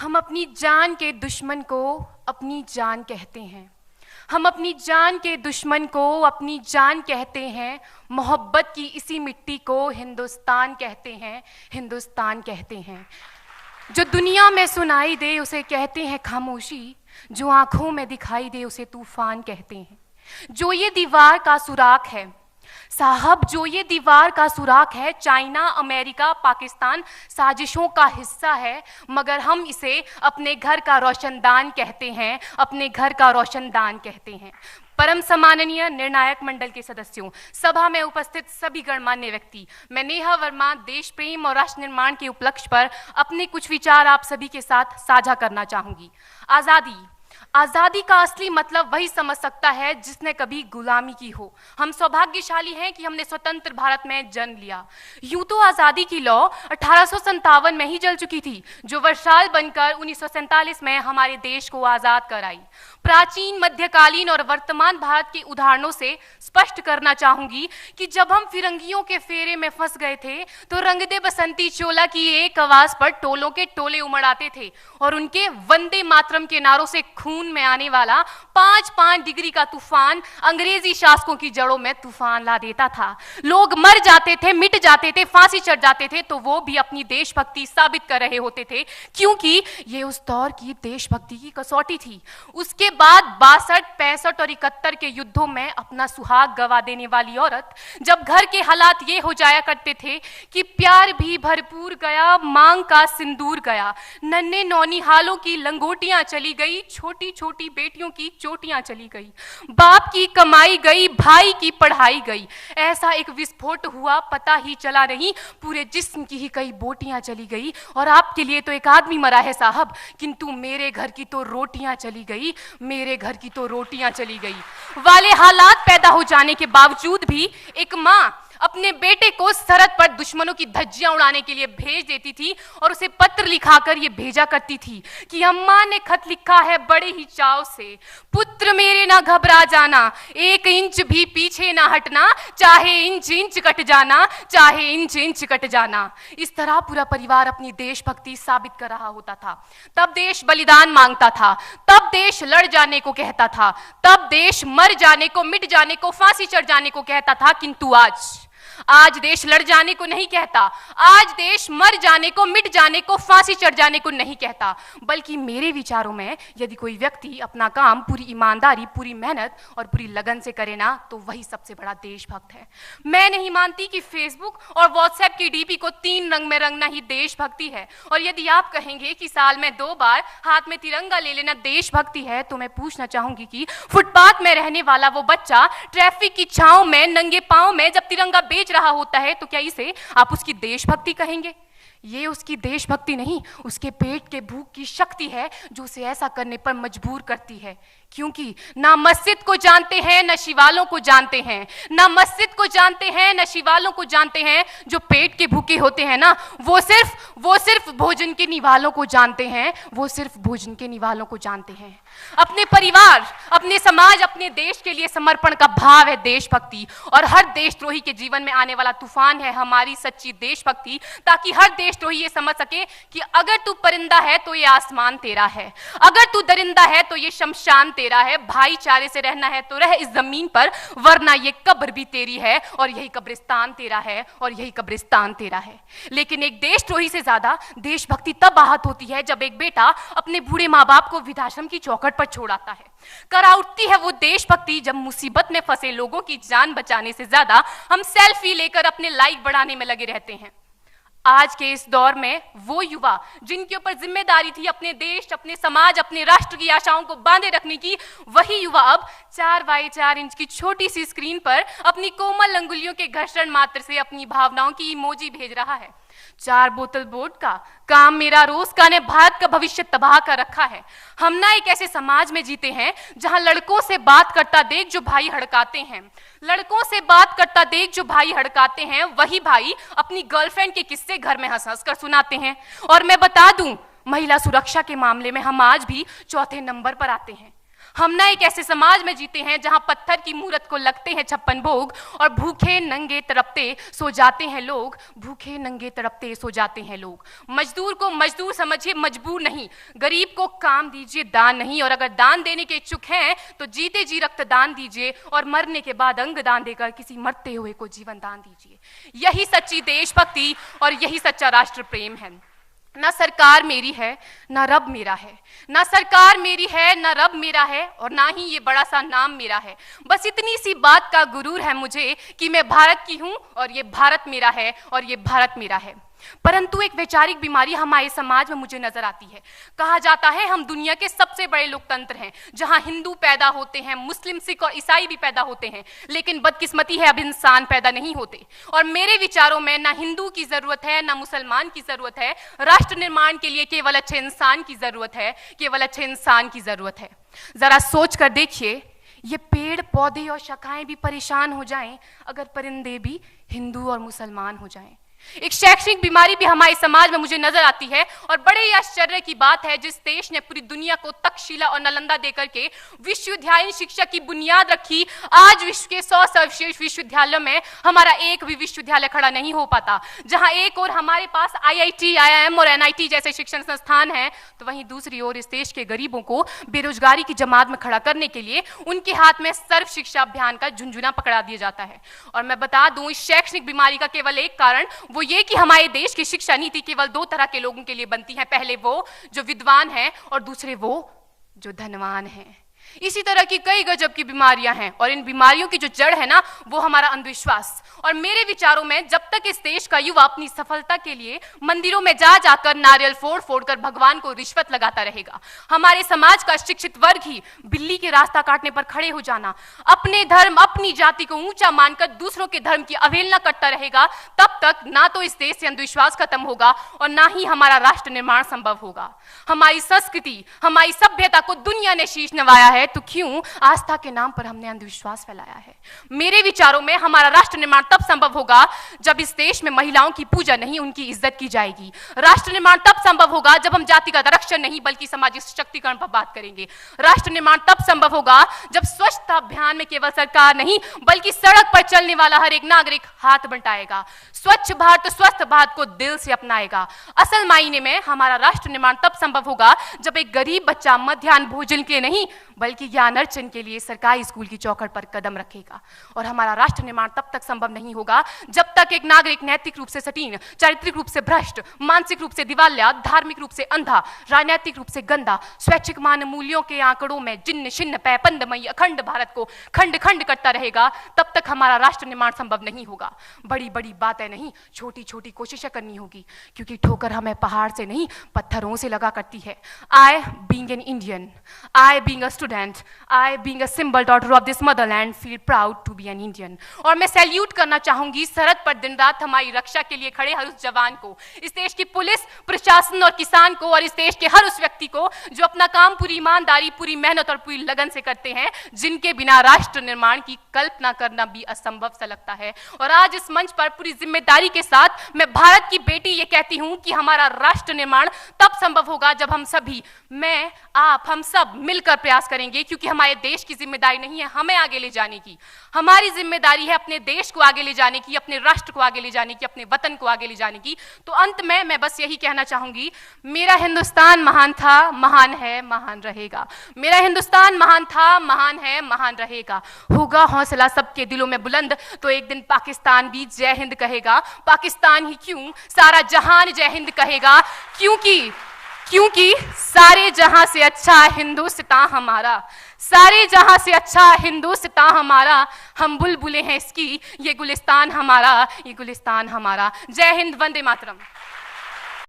हम अपनी जान के दुश्मन को अपनी जान कहते हैं। हम अपनी जान के दुश्मन को अपनी जान कहते हैं। मोहब्बत की इसी मिट्टी को हिंदुस्तान कहते हैं, हिंदुस्तान कहते हैं। जो दुनिया में सुनाई दे उसे कहते हैं खामोशी, जो आंखों में दिखाई दे उसे तूफान कहते हैं। जो ये दीवार का सुराख है साहब, जो ये दीवार का सुराख है, चाइना, अमेरिका, पाकिस्तान साजिशों का हिस्सा है, मगर हम इसे अपने घर का रोशनदान कहते हैं, अपने घर का रोशनदान कहते हैं। परम सम्माननीय निर्णायक मंडल के सदस्यों, सभा में उपस्थित सभी गणमान्य व्यक्ति, मैं नेहा वर्मा देश प्रेम और राष्ट्र निर्माण के उपलक्ष्य पर अपने कुछ विचार आप सभी के साथ साझा करना चाहूंगी। आज़ादी का असली मतलब वही समझ सकता है जिसने कभी गुलामी की हो। हम सौभाग्यशाली हैं कि हमने स्वतंत्र भारत में जन्म लिया। यूं तो आज़ादी की लौ 1857 में ही जल चुकी थी, जो वर्षाल बनकर 1947 में हमारे देश को आज़ाद कराई। प्राचीन, मध्यकालीन और वर्तमान भारत के उदाहरणों से स्पष्ट करना चाहूंगी कि जब हम फिरंगियों के फेरे में फंस गए थे तो रंग दे बसंती चोला की एक आवाज पर टोलों के टोले उमड़ आते थे और उनके वंदे मातरम के नारों से खून में आने वाला 5-5 डिग्री का तूफान अंग्रेजी शासकों की जड़ों में तूफान ला देता था। लोग मर जाते थे, मिट जाते थे, फांसी चढ़ जाते थे, तो वो भी अपनी देशभक्ति साबित कर रहे होते थे, क्योंकि ये उस दौर की देशभक्ति की कसौटी थी। उसके बाद 62, 65 और 71 के युद्धों में अपना सुहाग गवा देने वाली औरत, जब घर के हालात ये हो जाया करते थे कि प्यार भी भरपूर गया, मांग का सिंदूर गया, नन्हे नौनिहालों की लंगोटियां चली गई, छोटी छोटी बेटियों की चोटियां चली गई, बाप की कमाई गई, भाई की पढ़ाई गई। ऐसा एक विस्फोट हुआ, पता ही चला नहीं, पूरे जिस्म की ही कई बोटियां चली गई। और आपके लिए तो एक आदमी मरा है साहब, किंतु मेरे घर की तो रोटियां चली गई, मेरे घर की तो रोटियां चली गई वाले हालात पैदा हो जाने के बावजूद भी एक माँ अपने बेटे को सरहद पर दुश्मनों की धज्जियां उड़ाने के लिए भेज देती थी और उसे पत्र लिखाकर ये भेजा करती थी कि अम्मा ने खत लिखा है बड़े ही चाव से, पुत्र मेरे ना घबरा जाना, 1 इंच भी पीछे ना हटना, चाहे इंच इंच कट जाना, चाहे इंच इंच कट जाना। इस तरह पूरा परिवार अपनी देशभक्ति साबित कर रहा होता था। तब देश बलिदान मांगता था, तब देश लड़ जाने को कहता था, तब देश मर जाने को, मिट जाने को, फांसी चढ़ जाने को कहता था। किंतु आज देश लड़ जाने को नहीं कहता, आज देश मर जाने को, मिट जाने को, फांसी चढ़ जाने को नहीं कहता, बल्कि मेरे विचारों में यदि कोई व्यक्ति अपना काम पूरी ईमानदारी, पूरी मेहनत और पूरी लगन से करे ना, तो वही सबसे बड़ा देशभक्त है। मैं नहीं मानती कि फेसबुक और व्हाट्सएप की डीपी को 3 रंग में रंगना ही देशभक्ति है। और यदि आप कहेंगे कि साल में 2 बार हाथ में तिरंगा ले लेना देशभक्ति है, तो मैं पूछना चाहूंगी कि फुटपाथ में रहने वाला वो बच्चा ट्रैफिक की छांव में नंगे पांव में जब तिरंगा बेच रहा होता है, तो क्या इसे आप उसकी देशभक्ति कहेंगे? ये उसकी देशभक्ति नहीं, उसके पेट के भूख की शक्ति है जो उसे ऐसा करने पर मजबूर करती है। क्योंकि ना मस्जिद को जानते हैं, ना शिवालों को जानते हैं, ना मस्जिद को जानते हैं, ना शिवालों को जानते हैं। जो पेट के भूखे होते हैं ना, वो सिर्फ भोजन के निवालों को जानते हैं, वो सिर्फ भोजन के निवालों को जानते हैं। अपने परिवार, अपने समाज, अपने देश के लिए समर्पण का भाव है देशभक्ति। और हर देशद्रोही के जीवन में आने वाला तूफान है हमारी सच्ची देशभक्ति, ताकि हर देशद्रोही ये समझ सके कि अगर तू परिंदा है तो ये आसमान तेरा है, अगर तू दरिंदा है तो ये शमशान तेरा है, भाईचारे से रहना है तो रह इस जमीन पर, वरना ये कब्र भी तेरी है और यही कब्रिस्तान तेरा है और यही कब्रिस्तान तेरा है। लेकिन एक देशद्रोही से ज्यादा देशभक्ति तब आहत होती है जब एक बेटा अपने बूढ़े माँ बाप को वृद्धाश्रम की चौखट पर छोड़ आता है। करा उठती है वो देशभक्ति जब मुसीबत में फंसे लोगों की जान बचाने से ज्यादा हम सेल्फी लेकर अपने लाइक बढ़ाने में लगे रहते हैं। आज के इस दौर में वो युवा जिनके ऊपर जिम्मेदारी थी अपने देश, अपने समाज, अपने राष्ट्र की आशाओं को बांधे रखने की, वही युवा अब 4x4 इंच की छोटी सी स्क्रीन पर अपनी कोमल अंगुलियों के घर्षण मात्र से अपनी भावनाओं की इमोजी भेज रहा है। 4 बोतल वोडका, काम मेरा रोज का ने भारत का भविष्य तबाह कर रखा है। हम ना एक ऐसे समाज में जीते हैं जहां लड़कों से बात करता देख जो भाई हड़काते हैं, लड़कों से बात करता देख जो भाई हड़काते हैं, वही भाई अपनी गर्लफ्रेंड के किस्से घर में हंस हंस कर सुनाते हैं। और मैं बता दूं, महिला सुरक्षा के मामले में हम आज भी 4थे नंबर पर आते हैं। हम ना एक ऐसे समाज में जीते हैं जहां पत्थर की मूरत को लगते हैं 56 भोग और भूखे नंगे तड़पते सो जाते हैं लोग, भूखे नंगे तड़पते सो जाते हैं लोग। मजदूर को मजदूर समझिए, मजबूर नहीं। गरीब को काम दीजिए, दान नहीं। और अगर दान देने के इच्छुक हैं तो जीते जी रक्तदान दीजिए और मरने के बाद अंग दान देकर किसी मरते हुए को जीवन दान दीजिए। यही सच्ची देशभक्ति और यही सच्चा राष्ट्र प्रेम है। ना सरकार मेरी है ना रब मेरा है, ना सरकार मेरी है ना रब मेरा है, और ना ही ये बड़ा सा नाम मेरा है। बस इतनी सी बात का गुरूर है मुझे कि मैं भारत की हूं और ये भारत मेरा है और ये भारत मेरा है। परंतु एक वैचारिक बीमारी हमारे समाज में मुझे नजर आती है। कहा जाता है हम दुनिया के सबसे बड़े लोकतंत्र हैं, जहां हिंदू पैदा होते हैं, मुस्लिम, सिख और ईसाई भी पैदा होते हैं, लेकिन बदकिस्मती है अब इंसान पैदा नहीं होते। और मेरे विचारों में ना हिंदू की जरूरत है ना मुसलमान की जरूरत है। राष्ट्र निर्माण के लिए केवल अच्छे इंसान की जरूरत है, केवल अच्छे इंसान की जरूरत है। जरा सोच कर देखिए, ये पेड़ पौधे और शाखाएं भी परेशान हो जाएं अगर परिंदे भी हिंदू और मुसलमान हो जाएं। एक शैक्षणिक बीमारी भी हमारे समाज में मुझे नजर आती है, और बड़े ही आश्चर्य की बात है जिस देश ने पूरी दुनिया को तक्षशिला और नालंदा देकर के विश्वविद्यालय शिक्षा की बुनियाद रखी, आज विश्व के 100 सर्वश्रेष्ठ विश्वविद्यालयों में हमारा एक भी विश्वविद्यालय खड़ा नहीं हो पाता। जहां एक और हमारे पास IIT, IIM और NIT जैसे शिक्षण संस्थान हैं, तो वहीं दूसरी ओर इस देश के गरीबों को बेरोजगारी की जमात में खड़ा करने के लिए उनके हाथ में सर्व शिक्षा अभियान का झुंझुना पकड़ा दिया जाता है। और मैं बता दूं, इस शैक्षणिक बीमारी का केवल एक कारण वो ये कि हमारे देश की शिक्षा नीति केवल 2 तरह के लोगों के लिए बनती है। पहले वो जो विद्वान हैं और दूसरे वो जो धनवान हैं। इसी तरह की कई गजब की बीमारियां हैं, और इन बीमारियों की जो जड़ है ना, वो हमारा अंधविश्वास। और मेरे विचारों में जब तक इस देश का युवा अपनी सफलता के लिए मंदिरों में जा जाकर नारियल फोड़ फोड़ कर भगवान को रिश्वत लगाता रहेगा, हमारे समाज का शिक्षित वर्ग ही बिल्ली के रास्ता काटने पर खड़े हो जाना, अपने धर्म अपनी जाति को ऊंचा मानकर दूसरों के धर्म की अवहेलना करता रहेगा, तब तक ना तो इस देश से अंधविश्वास खत्म होगा और ना ही हमारा राष्ट्र निर्माण संभव होगा। हमारी संस्कृति, हमारी सभ्यता को दुनिया ने शीश नवाया है, तो क्यों आस्था के नाम पर हमने अंधविश्वास फैलाया है? मेरे विचारों में हमारा राष्ट्र निर्माण तब संभव होगा जब इस देश में महिलाओं की पूजा नहीं, उनकी इज्जत की जाएगी। राष्ट्र निर्माण तब संभव होगा जब हम जातिगत आरक्षण नहीं बल्कि सामाजिक सशक्तिकरण पर बात करेंगे। राष्ट्र निर्माण तब संभव होगा जब स्वच्छता अभियान में केवल सरकार नहीं बल्कि सड़क पर चलने वाला हर एक नागरिक हाथ बंटाएगा, स्वच्छ भारत स्वस्थ भारत को दिल से अपनाएगा। असल मायने में हमारा राष्ट्र निर्माण तब संभव होगा जब एक गरीब बच्चा मध्याह्न भोजन के लिए नहीं बल्कि ज्ञान अर्जन के लिए सरकारी स्कूल की चौखट पर कदम रखेगा। और हमारा राष्ट्र निर्माण तब तक संभव नहीं होगा जब तक एक नागरिक नैतिक रूप से सटीन, चारित्रिक रूप से भ्रष्ट, मानसिक रूप से दिवालिया, धार्मिक रूप से अंधा, राजनीतिक रूप से गंदा, स्वैच्छिक मान मूल्यों के आंकड़ों में जिन्न शिन्न पैपंदमयी अखंड भारत को खंड खंड करता रहेगा, तब तक हमारा राष्ट्र निर्माण संभव नहीं होगा। बड़ी बड़ी बातें नहीं, छोटी छोटी कोशिशें करनी होगी, क्योंकि ठोकर हमें पहाड़ से नहीं पत्थरों से लगा करती है। I being an Indian, I being a student, I being a symbol daughter of this motherland feel proud to be an Indian। और मैं सैल्यूट करना चाहूंगी सरहद पर दिन रात हमारी रक्षा के लिए खड़े हर उस जवान को, इस देश की पुलिस, प्रशासन और किसान को, और इस देश के हर उस व्यक्ति को जो अपना काम पूरी ईमानदारी, पूरी मेहनत और पूरी लगन से करते हैं, जिनके बिना राष्ट्र निर्माण की कल्पना करना भी असंभव सा लगता है। और आज इस मंच पर पूरी जिम्मेदारी के साथ मैं भारत की बेटी ये कहती हूं कि हमारा राष्ट्र निर्माण तब संभव होगा जब हम सभी, मैं, आप, हम सब मिलकर प्रयास करेंगे, क्योंकि हमारे देश की जिम्मेदारी नहीं है हमें आगे ले जाने की, हमारी जिम्मेदारी है अपने देश को आगे ले जाने की, अपने राष्ट्र को आगे ले जाने की, अपने वतन को आगे ले जाने की। तो अंत में मैं बस यही कहना चाहूंगी, मेरा हिंदुस्तान महान था, महान है, महान रहेगा। मेरा हिंदुस्तान महान था, महान है, महान रहेगा। होगा हौसला सबके दिलों में बुलंद तो एक दिन पाकिस्तान भी जय हिंद कहेगा। पाकिस्तान ही क्यों, सारा जहान जय हिंद कहेगा, क्योंकि सारे जहां से अच्छा हिंदुस्तान हमारा, सारे जहां से अच्छा हिंदुस्तान हमारा, हम बुलबुलें हैं इसकी, ये गुलिस्तान हमारा, ये गुलिस्तान हमारा। जय हिंद, वंदे मातरम।